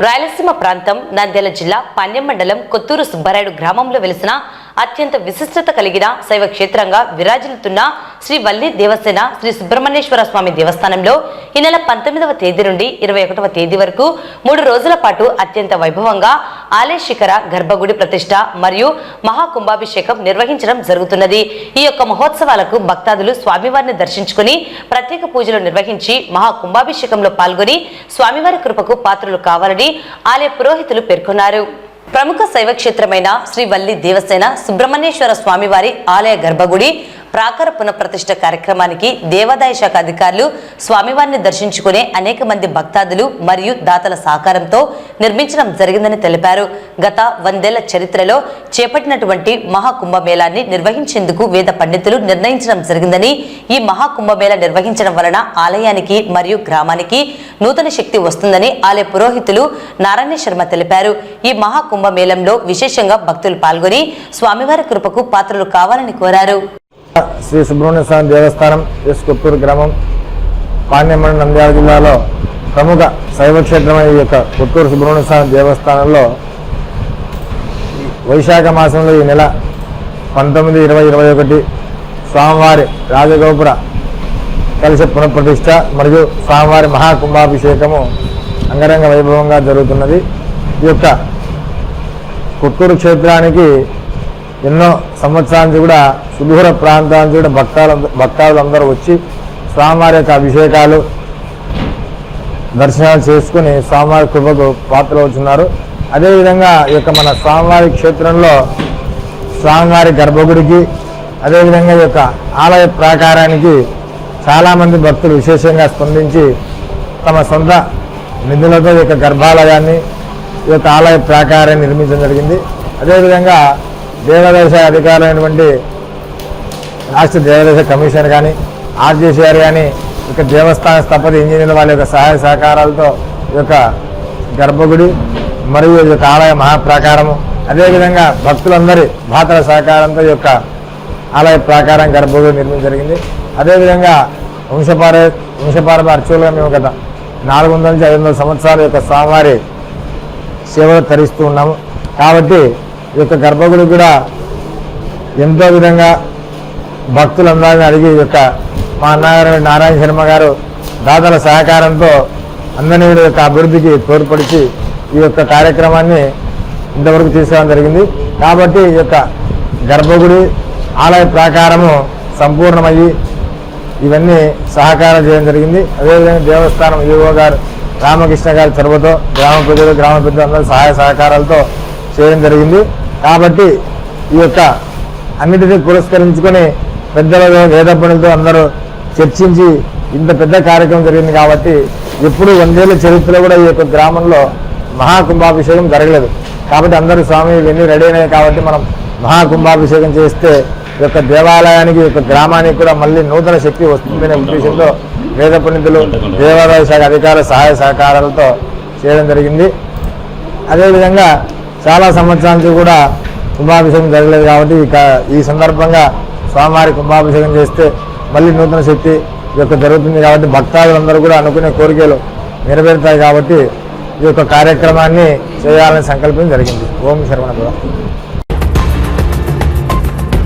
రాయలసీమ ప్రాంతం నంద్యాల జిల్లా పాణ్యం మండలం కొత్తూరు సుబ్బారాయుడు గ్రామంలో వెలిసిన అత్యంత విశిష్టత కలిగిన శైవ క్షేత్రంగా విరాజిల్లుతున్న శ్రీ వల్లి దేవసేన శ్రీ సుబ్రహ్మణ్యేశ్వర స్వామి దేవస్థానంలో ఈ నెల 19వ తేదీ నుండి 21వ తేదీ వరకు 3 రోజుల పాటు అత్యంత వైభవంగా ఆలయ శిఖర గర్భగుడి ప్రతిష్ట మరియు మహాకుంభాభిషేకం నిర్వహించడం జరుగుతున్నది। ఈ యొక్క మహోత్సవాలకు భక్తాదులు స్వామివారిని దర్శించుకుని ప్రత్యేక పూజలు నిర్వహించి మహాకుంభాభిషేకంలో పాల్గొని స్వామివారి కృపకు పాత్రలు కావాలని ఆలయ పురోహితులు పేర్కొన్నారు। ప్రముఖ శైవ క్షేత్రమైన శ్రీ వల్లి దేవసేన సుబ్రహ్మణ్యేశ్వర స్వామివారి ఆలయ గర్భగుడి ప్రాకార పునఃప్రతిష్ఠ కార్యక్రమానికి దేవాదాయ శాఖ అధికారులు స్వామివారిని దర్శించుకునే అనేక మంది భక్తాదులు మరియు దాతల సహకారంతో నిర్మించడం జరిగిందని తెలిపారు। గత 100 ఏళ్ల చరిత్రలో చేపట్టినటువంటి మహాకుంభమేళాన్ని నిర్వహించేందుకు వేద పండితులు నిర్ణయించడం జరిగిందని, ఈ మహాకుంభమేళ నిర్వహించడం వలన ఆలయానికి మరియు గ్రామానికి నూతన శక్తి వస్తుందని ఆలయ పురోహితులు నారాయణ శర్మ తెలిపారు। ఈ మహాకుంభమేళంలో విశేషంగా భక్తులు పాల్గొని స్వామివారి కృపకు పాత్రలు కావాలని కోరారు। శ్రీ సుబ్రహ్మణ్య స్వామి దేవస్థానం ఎస్ కొత్తూరు గ్రామం పాణ్యం మండలం నంద్యాల జిల్లాలో ప్రముఖ శైవక్షేత్రమైన ఈ యొక్క కొత్తూరు సుబ్రహ్మణ్య స్వామి దేవస్థానంలో వైశాఖ మాసంలో ఈ నెల 19, 20, 21 స్వామివారి రాజగోపుర కలశ పునఃప్రతిష్ఠ మరియు స్వామివారి మహాకుంభాభిషేకము అంగరంగ వైభవంగా జరుగుతున్నది। ఈ యొక్క కొత్తూరు క్షేత్రానికి ఎన్నో సంవత్సరాల నుంచి కూడా సుదూర ప్రాంతాల నుంచి కూడా భక్తాదులందరూ వచ్చి స్వామివారి యొక్క అభిషేకాలు దర్శనాలు చేసుకుని స్వామివారి కృపకు పాత్రలు అవుతున్నారు। అదేవిధంగా ఈ యొక్క మన స్వామివారి క్షేత్రంలో స్వామివారి గర్భగుడికి అదేవిధంగా ఈ యొక్క ఆలయ ప్రాకారానికి చాలామంది భక్తులు విశేషంగా స్పందించి తమ సొంత నిధులతో ఈ యొక్క గర్భాలయాన్ని ఈ యొక్క ఆలయ ప్రాకారాన్ని నిర్మించడం జరిగింది। అదేవిధంగా దేవాదాయ శాఖ అధికారులైనటువంటి రాష్ట్ర దేవాదాయ కమిషనర్ కానీ ఆర్జేసీఆర్ కానీ ఇక దేవస్థాన స్థపతి ఇంజనీర్ల వాళ్ళ యొక్క సహాయ సహకారాలతో ఈ యొక్క గర్భగుడి మరియు ఈ యొక్క ఆలయ మహాప్రాకారము అదేవిధంగా భక్తులందరి భాతల సహకారంతో ఈ యొక్క ఆలయ ప్రాకారం గర్భగుడి నిర్మించడం జరిగింది। అదేవిధంగా వంశపారప అర్చకులుగా మేము గత 400 నుంచి 500 సంవత్సరాల యొక్క స్వామివారి సేవలు తరిస్తూ ఉన్నాము। కాబట్టి ఈ యొక్క గర్భగుడి కూడా ఎంతో విధంగా భక్తులందరినీ అడిగి ఈ యొక్క మా అన్నగారు నారాయణ శర్మ గారు దాతల సహకారంతో అందరి యొక్క అభివృద్ధికి తోడ్పడిచి ఈ యొక్క కార్యక్రమాన్ని ఇంతవరకు తీసుకోవడం జరిగింది। కాబట్టి ఈ యొక్క గర్భగుడి ఆలయ ప్రాకారము సంపూర్ణమయ్యి ఇవన్నీ సహకారం చేయడం జరిగింది। అదేవిధంగా దేవస్థానం ఈవో గారు రామకృష్ణ గారి చొరవతో గ్రామ పెద్దలు అందరూ సహాయ సహకారాలతో చేయడం జరిగింది। కాబట్టి ఈ యొక్క అన్నిటినీ పురస్కరించుకొని పెద్దలతో వేద పండితులతో అందరూ చర్చించి ఇంత పెద్ద కార్యక్రమం జరిగింది। కాబట్టి ఎప్పుడు 100 ఏళ్ల చరిత్రలో కూడా ఈ యొక్క గ్రామంలో మహాకుంభాభిషేకం జరగలేదు। కాబట్టి అందరూ స్వామి ఇవన్నీ రెడీ అయినాయి కాబట్టి మనం మహాకుంభాభిషేకం చేస్తే ఈ యొక్క దేవాలయానికి ఈ యొక్క గ్రామానికి కూడా మళ్ళీ నూతన శక్తి వస్తుందనే ఉద్దేశంతో వేద పండితులు దేవాదాయ శాఖ అధికారుల సహాయ సహకారాలతో చేయడం జరిగింది। అదేవిధంగా చాలా సంవత్సరాల నుంచి కూడా కుంభాభిషేకం జరగలేదు కాబట్టి ఈ సందర్భంగా స్వామివారి కుంభాభిషేకం చేస్తే మళ్ళీ నూతన శక్తి యొక్క జరుగుతుంది కాబట్టి భక్తాదులందరూ కూడా అనుకునే కోరికలు నెరవేరుతాయి కాబట్టి ఈ యొక్క కార్యక్రమాన్ని చేయాలని సంకల్పం జరిగింది। ఓం శరవణ భవ।